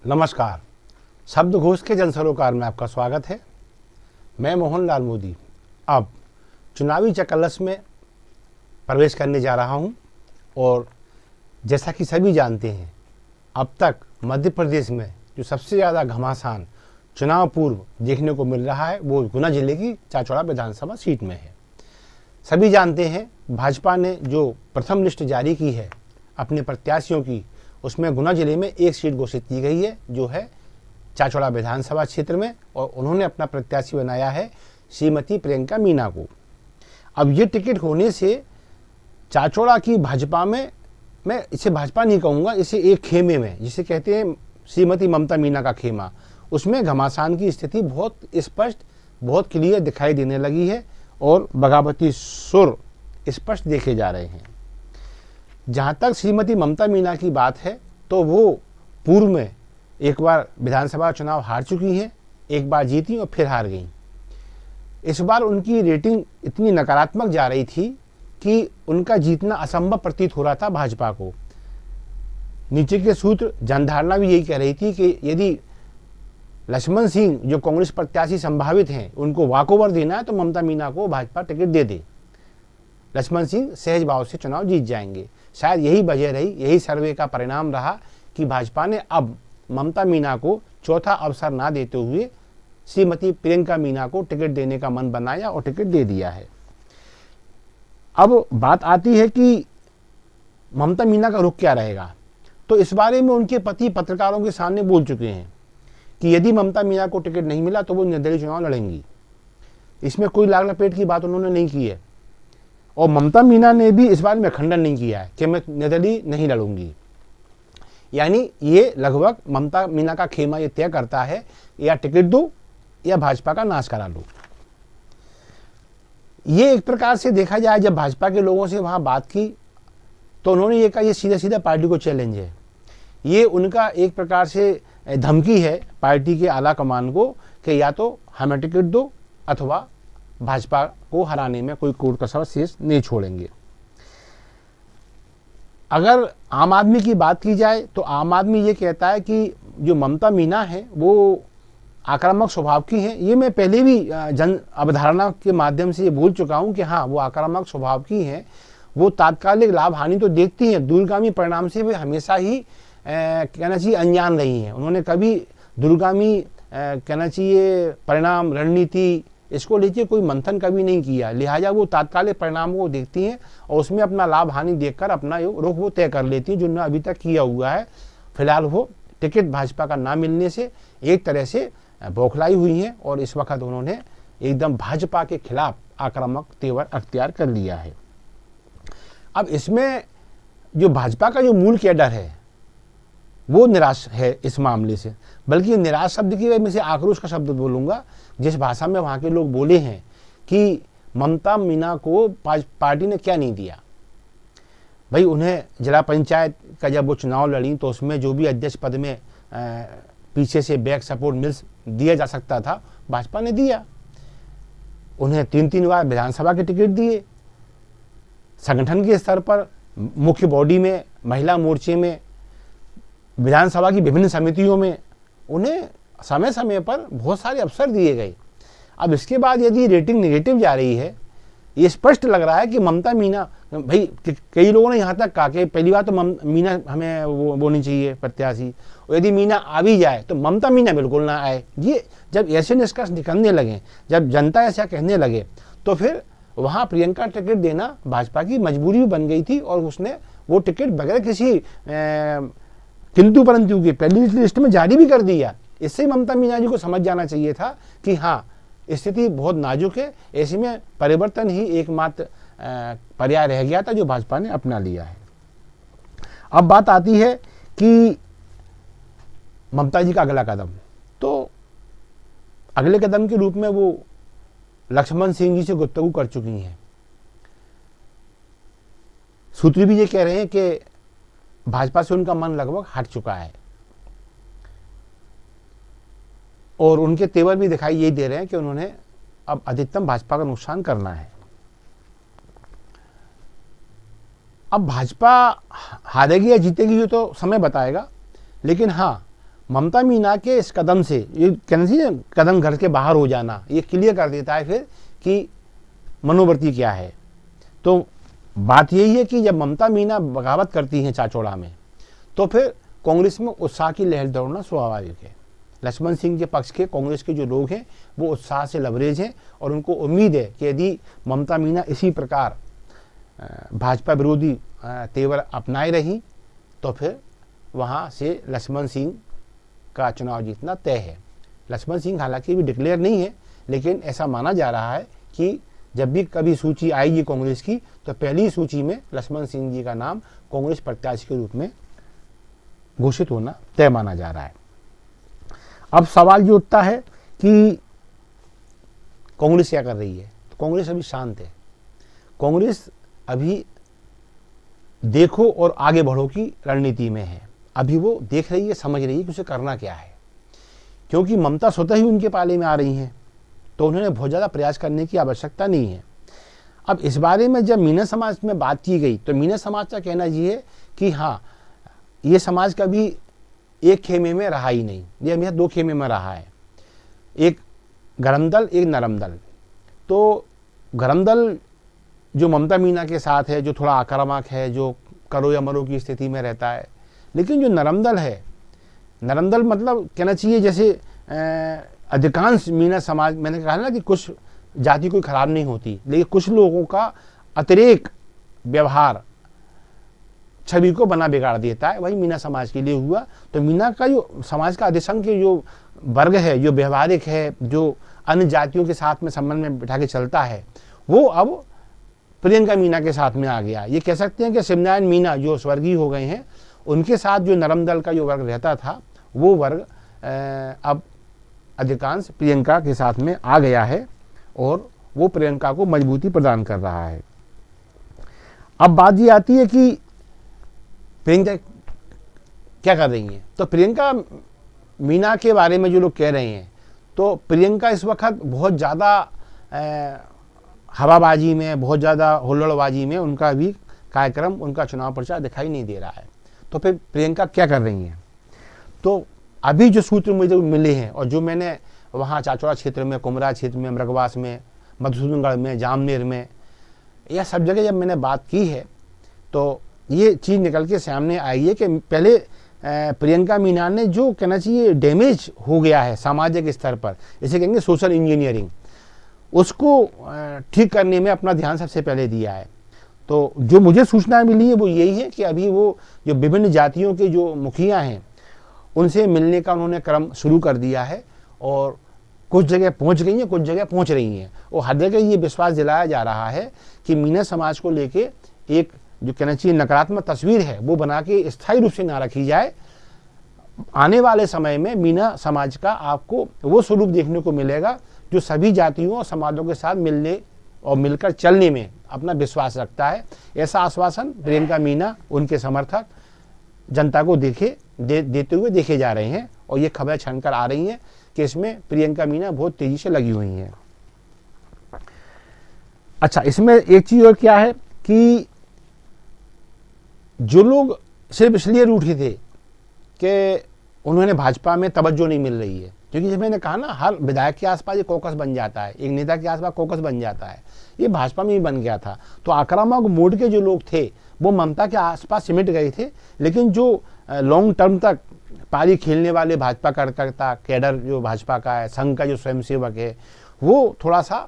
नमस्कार। शब्दघोष के जनसरोकार में आपका स्वागत है। मैं मोहन लाल मोदी अब चुनावी चकलस में प्रवेश करने जा रहा हूं और जैसा कि सभी जानते हैं, अब तक मध्य प्रदेश में जो सबसे ज़्यादा घमासान चुनाव पूर्व देखने को मिल रहा है वो गुना जिले की चाचौड़ा विधानसभा सीट में है। सभी जानते हैं भाजपा ने जो प्रथम लिस्ट जारी की है अपने प्रत्याशियों की, उसमें गुना जिले में एक सीट घोषित की गई है जो है चाचौड़ा विधानसभा क्षेत्र में, और उन्होंने अपना प्रत्याशी बनाया है श्रीमती प्रियंका मीना को। अब ये टिकट होने से चाचौड़ा की भाजपा में, मैं इसे भाजपा नहीं कहूँगा, इसे एक खेमे में जिसे कहते हैं श्रीमती ममता मीना का खेमा, उसमें घमासान की स्थिति बहुत स्पष्ट, बहुत क्लियर दिखाई देने लगी है और बगावती सुर स्पष्ट देखे जा रहे हैं। जहाँ तक श्रीमती ममता मीना की बात है तो वो पूर्व में एक बार विधानसभा चुनाव हार चुकी हैं, एक बार जीती और फिर हार गई। इस बार उनकी रेटिंग इतनी नकारात्मक जा रही थी कि उनका जीतना असंभव प्रतीत हो रहा था भाजपा को। नीचे के सूत्र जनधारणा भी यही कह रही थी कि यदि लक्ष्मण सिंह जो कांग्रेस प्रत्याशी संभावित हैं उनको वॉकओवर देना है तो ममता मीना को भाजपा टिकट दे दे, लक्ष्मण सिंह सहज भाव से चुनाव जीत जाएंगे। शायद यही वजह रही, यही सर्वे का परिणाम रहा कि भाजपा ने अब ममता मीना को चौथा अवसर ना देते हुए श्रीमती प्रियंका मीना को टिकट देने का मन बनाया और टिकट दे दिया है। अब बात आती है कि ममता मीना का रुख क्या रहेगा, तो इस बारे में उनके पति पत्रकारों के सामने बोल चुके हैं कि यदि ममता मीना को टिकट नहीं मिला तो वो निर्दलीय चुनाव लड़ेंगी। इसमें कोई लाग लपेट की बात उन्होंने नहीं की है और ममता मीना ने भी इस बारे में खंडन नहीं किया है कि मैं निर्दलीय नहीं लड़ूंगी। यानी ये लगभग ममता मीना का खेमा ये तय करता है, या टिकट दो या भाजपा का नाश करा लो। ये एक प्रकार से देखा जाए, जब भाजपा के लोगों से वहां बात की तो उन्होंने ये कहा ये सीधा सीधा पार्टी को चैलेंज है। ये उनका एक प्रकार से धमकी है पार्टी के आला कमान को कि या तो हमें टिकट दो अथवा भाजपा को हराने में कोई कोर कसर शेष नहीं छोड़ेंगे। अगर आम आदमी की बात की जाए तो आम आदमी ये कहता है कि जो ममता मीना है वो आक्रामक स्वभाव की है। ये मैं पहले भी जन अवधारणा के माध्यम से ये बोल चुका हूँ कि हाँ, वो आक्रामक स्वभाव की हैं। वो तात्कालिक लाभ हानि तो देखती हैं, दूरगामी परिणाम से वे हमेशा ही कहना चाहिए अनजान रही हैं। उन्होंने कभी दूरगामी कहना चाहिए परिणाम, रणनीति, इसको लेके कोई मंथन कभी नहीं किया। लिहाजा वो तात्कालिक परिणामों को देखती हैं और उसमें अपना लाभ हानि देखकर अपना रुख वो तय कर लेती हैं, जो उन्होंने अभी तक किया हुआ है। फिलहाल वो टिकट भाजपा का ना मिलने से एक तरह से बौखलाई हुई हैं और इस वक्त उन्होंने एकदम भाजपा के खिलाफ आक्रामक तेवर अख्तियार कर लिया है। अब इसमें जो भाजपा का जो मूल कैडर है वो निराश है इस मामले से, बल्कि निराश शब्द की मैं से आक्रोश का शब्द बोलूँगा। जिस भाषा में वहाँ के लोग बोले हैं कि ममता मीना को पार्टी ने क्या नहीं दिया। भाई उन्हें जिला पंचायत का जब वो चुनाव लड़ी तो उसमें जो भी अध्यक्ष पद में पीछे से बैक सपोर्ट मिल दिया जा सकता था भाजपा ने दिया। उन्हें 3-3 बार विधानसभा के टिकट दिए। संगठन के स्तर पर मुख्य बॉडी में, महिला मोर्चे में, विधानसभा की विभिन्न समितियों में उन्हें समय समय पर बहुत सारे अवसर दिए गए। अब इसके बाद यदि रेटिंग नेगेटिव जा रही है, ये स्पष्ट लग रहा है कि ममता मीना, भाई कई लोगों ने यहाँ तक कहा कि पहली बात तो मीना हमें वो नहीं चाहिए प्रत्याशी, और यदि मीना आ भी जाए तो ममता मीना बिल्कुल ना आए। ये जब ऐसे निष्कर्ष निकलने लगे, जब जनता ऐसा कहने लगे, तो फिर वहाँ प्रियंका टिकट देना भाजपा की मजबूरी भी बन गई थी और उसने वो टिकट बगैर किसी किंतु परंतु के पहली लिस्ट में जारी भी कर दिया। इससे ममता मीना जी को समझ जाना चाहिए था कि हाँ, स्थिति बहुत नाजुक है। ऐसे में परिवर्तन ही एकमात्र पर्याय रह गया था जो भाजपा ने अपना लिया है। अब बात आती है कि ममता जी का अगला कदम, तो अगले कदम के रूप में वो लक्ष्मण सिंह जी से गुफ्तगू कर चुकी हैं। सूत्र भी ये कह रहे हैं कि भाजपा से उनका मन लगभग हट चुका है और उनके तेवर भी दिखाई यही दे रहे हैं कि उन्होंने अब अधिकतम भाजपा का नुकसान करना है। अब भाजपा हारेगी या जीतेगी ये तो समय बताएगा, लेकिन हाँ, ममता मीना के इस कदम से, ये कहना चाहिए कदम घर के बाहर हो जाना, ये क्लियर कर देता है फिर कि मनोवृत्ति क्या है। तो बात यही है कि जब ममता मीना बगावत करती हैं चाचौड़ा में, तो फिर कांग्रेस में उत्साह की लहर दौड़ना स्वाभाविक है। लक्ष्मण सिंह के पक्ष के कांग्रेस के जो लोग हैं वो उत्साह से लबरेज हैं और उनको उम्मीद है कि यदि ममता मीना इसी प्रकार भाजपा विरोधी तेवर अपनाए रही तो फिर वहाँ से लक्ष्मण सिंह का चुनाव जीतना तय है। लक्ष्मण सिंह हालांकि भी डिक्लेयर नहीं है, लेकिन ऐसा माना जा रहा है कि जब भी कभी सूची आएगी कांग्रेस की तो पहली सूची में लक्ष्मण सिंह जी का नाम कांग्रेस प्रत्याशी के रूप में घोषित होना तय माना जा रहा है। अब सवाल ये उठता है कि कांग्रेस क्या कर रही है। तो कांग्रेस अभी शांत है। कांग्रेस अभी देखो और आगे बढ़ो की रणनीति में है। अभी वो देख रही है, समझ रही है कि उसे करना क्या है, क्योंकि ममता स्वतः ही उनके पाले में आ रही हैं, तो उन्होंने बहुत ज़्यादा प्रयास करने की आवश्यकता नहीं है। अब इस बारे में जब मीना समाज में बात की गई तो मीना समाज का कहना ये है कि हाँ, ये समाज कभी एक खेमे में रहा ही नहीं, ये हमेशा दो खेमे में रहा है, एक गरम दल एक नरम दल। तो गरम दल जो ममता मीना के साथ है, जो थोड़ा आक्रामक है, जो करो या मरो की स्थिति में रहता है, लेकिन जो नरम दल है, नरम दल मतलब कहना चाहिए जैसे अधिकांश मीना समाज, मैंने कहा ना कि कुछ जाति कोई खराब नहीं होती, लेकिन कुछ लोगों का अतिरेक व्यवहार छवि को बना बिगाड़ देता है, वही मीना समाज के लिए हुआ। तो मीना का जो समाज का अधिसंख्य जो वर्ग है, जो व्यवहारिक है, जो अन्य जातियों के साथ में संबंध में बिठा के चलता है, वो अब प्रियंका मीना के साथ में आ गया। ये कह सकते हैं कि शिवनारायण मीना जो स्वर्गीय हो गए हैं, उनके साथ जो नरम दल का जो वर्ग रहता था, वो वर्ग अब अधिकांश प्रियंका के साथ में आ गया है और वो प्रियंका को मजबूती प्रदान कर रहा है। अब बात ये आती है कि प्रियंका क्या कर रही हैं। तो प्रियंका मीना के बारे में जो लोग कह रहे हैं, तो प्रियंका इस वक्त बहुत ज़्यादा हवाबाजी में, बहुत ज़्यादा हुल्लड़बाजी में उनका भी कार्यक्रम, उनका चुनाव प्रचार दिखाई नहीं दे रहा है। तो फिर प्रियंका क्या कर रही हैं। तो अभी जो सूत्र मुझे मिले हैं और जो मैंने वहाँ चाचौड़ा क्षेत्र में, कुमरा क्षेत्र में, मृगवास में, मधुसूदनगढ़ में, जामनेर में, यह सब जगह जब मैंने बात की है तो ये चीज़ निकल के सामने आई है कि पहले प्रियंका मीना ने जो कहना चाहिए डैमेज हो गया है सामाजिक स्तर पर, इसे कहेंगे सोशल इंजीनियरिंग, उसको ठीक करने में अपना ध्यान सबसे पहले दिया है। तो जो मुझे सूचनाएं मिली है वो यही है कि अभी वो जो विभिन्न जातियों के जो मुखिया हैं उनसे मिलने का उन्होंने क्रम शुरू कर दिया है और कुछ जगह पहुंच गई हैं, कुछ जगह पहुंच रही हैं और हर जगह ये विश्वास दिलाया जा रहा है कि मीना समाज को लेके एक जो कहना चाहिए नकारात्मक तस्वीर है वो बना के स्थायी रूप से ना रखी जाए। आने वाले समय में मीना समाज का आपको वो स्वरूप देखने को मिलेगा जो सभी जातियों और समाजों के साथ मिलने और मिलकर चलने में अपना विश्वास रखता है। ऐसा आश्वासन प्रियंका मीना, उनके समर्थक जनता को देते हुए देखे जा रहे हैं और ये खबरें छनकर आ रही हैं कि इसमें प्रियंका मीना बहुत तेजी से लगी हुई हैं। अच्छा, इसमें एक चीज और क्या है कि जो लोग सिर्फ इसलिए रूठे थे कि उन्होंने भाजपा में तवज्जो नहीं मिल रही है, क्योंकि जब मैंने कहा ना हर विधायक के आसपास ये कॉकस बन जाता है, एक नेता के आसपास कॉकस बन जाता है, ये भाजपा में ही बन गया था। तो आक्रामक मोड के जो लोग थे वो ममता के आसपास सिमट गए थे, लेकिन जो लॉन्ग टर्म तक पारी खेलने वाले भाजपा कार्यकर्ता, कैडर जो भाजपा का है, संघ का जो स्वयंसेवक है, वो थोड़ा सा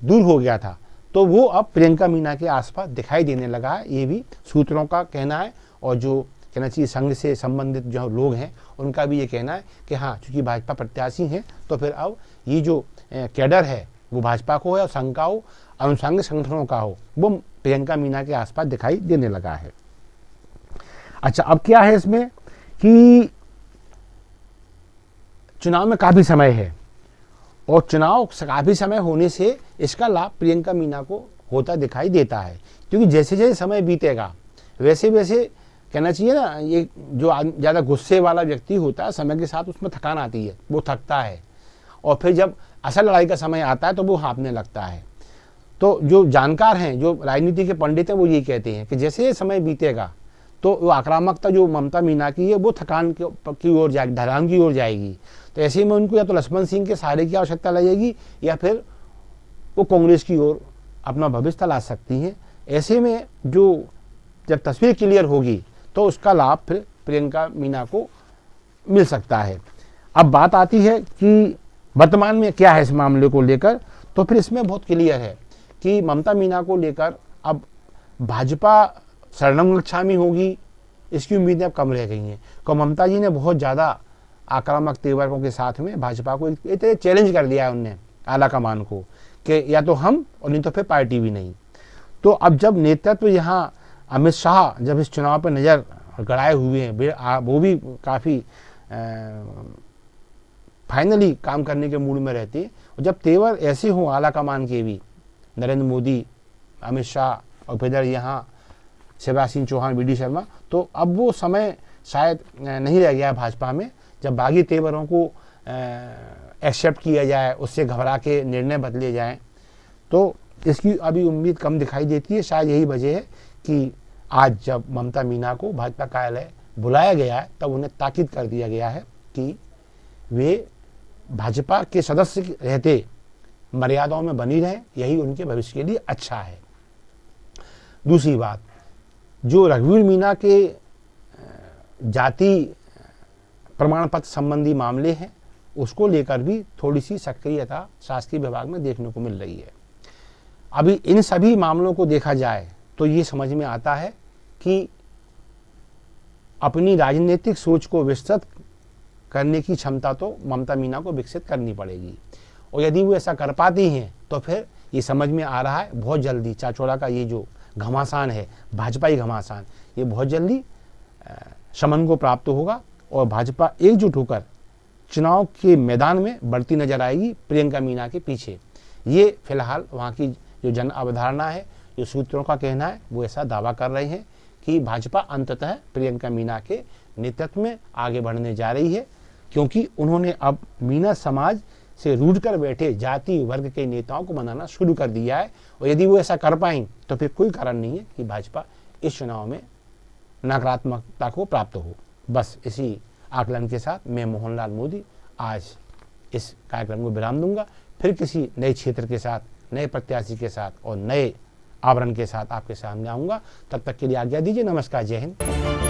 दूर हो गया था। तो वो अब प्रियंका मीना के आसपास दिखाई देने लगा है, ये भी सूत्रों का कहना है और जो कहना चाहिए संघ से संबंधित जो लोग हैं उनका भी ये कहना है कि हाँ, चूंकि भाजपा प्रत्याशी हैं तो फिर अब ये जो कैडर है वो भाजपा को है और संघ का हो, अनुषंगिक संगठनों का हो, वो प्रियंका मीना के आसपास दिखाई देने लगा है। अच्छा, अब क्या है इसमें कि चुनाव में काफी समय है और चुनाव काफी समय होने से इसका लाभ प्रियंका मीना को होता दिखाई देता है, क्योंकि जैसे जैसे समय बीतेगा वैसे वैसे कहना चाहिए ना, ये जो ज़्यादा गुस्से वाला व्यक्ति होता है समय के साथ उसमें थकान आती है, वो थकता है और फिर जब असल लड़ाई का समय आता है तो वो हाँफने लगता है। तो जो जानकार हैं, जो राजनीति के पंडित हैं, वो यही कहते हैं कि जैसे समय बीतेगा तो वो आक्रामकता जो ममता मीना की है वो थकान की ओर जाएगी, ढलान की ओर जाएगी। तो ऐसे में उनको या तो लक्ष्मण सिंह के सहारे की आवश्यकता लगेगी या फिर वो कांग्रेस की ओर अपना भविष्य तलाश सकती हैं। ऐसे में जो जब तस्वीर क्लियर होगी तो उसका लाभ फिर प्रियंका मीना को मिल सकता है। अब बात आती है कि वर्तमान में क्या है इस मामले को लेकर, तो फिर इसमें बहुत क्लियर है कि ममता मीना को लेकर अब भाजपा शरणम गच्छामी होगी, इसकी उम्मीदें अब कम रह गई हैं। तो ममता जी ने बहुत ज़्यादा आक्रामक तेवरों के साथ में भाजपा को एक तरह चैलेंज कर दिया है उनने आला कमान को कि या तो हम और नहीं तो फिर पार्टी भी नहीं। तो अब जब नेतृत्व यहाँ अमित शाह जब इस चुनाव पर नज़र गड़ाए हुए हैं, वो भी काफ़ी फाइनली काम करने के मूड में रहते हैं, और जब तेवर ऐसे हों आला कमान के भी, नरेंद्र मोदी, अमित शाह और फिर यहाँ शिवराज सिंह चौहान, वी डी शर्मा, तो अब वो समय शायद नहीं रह गया है भाजपा में जब बागी तेवरों को एक्सेप्ट किया जाए, उससे घबरा के निर्णय बदले जाएं। तो इसकी अभी उम्मीद कम दिखाई देती है। शायद यही वजह है कि आज जब ममता मीना को भाजपा कार्यालय बुलाया गया है तब उन्हें ताकीद कर दिया गया है कि वे भाजपा के सदस्य रहते मर्यादाओं में बनी रहें, यही उनके भविष्य के लिए अच्छा है। दूसरी बात, जो रघुवीर मीना के जाति प्रमाण पत्र संबंधी मामले हैं उसको लेकर भी थोड़ी सी सक्रियता शासकीय विभाग में देखने को मिल रही है। अभी इन सभी मामलों को देखा जाए तो ये समझ में आता है कि अपनी राजनीतिक सोच को विस्तृत करने की क्षमता तो ममता मीना को विकसित करनी पड़ेगी, और यदि वो ऐसा कर पाती हैं तो फिर ये समझ में आ रहा है बहुत जल्दी चाचौड़ा का ये जो घमासान है, भाजपाई घमासान, ये बहुत जल्दी शमन को प्राप्त होगा और भाजपा एकजुट होकर चुनाव के मैदान में बढ़ती नजर आएगी प्रियंका मीना के पीछे। ये फिलहाल वहाँ की जो जन अवधारणा है, जो सूत्रों का कहना है, वो ऐसा दावा कर रहे हैं कि भाजपा अंततः प्रियंका मीना के नेतृत्व में आगे बढ़ने जा रही है, क्योंकि उन्होंने अब मीना समाज से रूठ कर बैठे जाति वर्ग के नेताओं को मनाना शुरू कर दिया है। और यदि वो ऐसा कर पाएं तो फिर कोई कारण नहीं है कि भाजपा इस चुनाव में नकारात्मकता को प्राप्त हो। बस इसी आकलन के साथ मैं मोहनलाल मोदी आज इस कार्यक्रम को विराम दूंगा। फिर किसी नए क्षेत्र के साथ, नए प्रत्याशी के साथ और नए आवरण के साथ आपके सामने आऊँगा। तब तक के लिए आज्ञा दीजिए। नमस्कार, जय हिंद।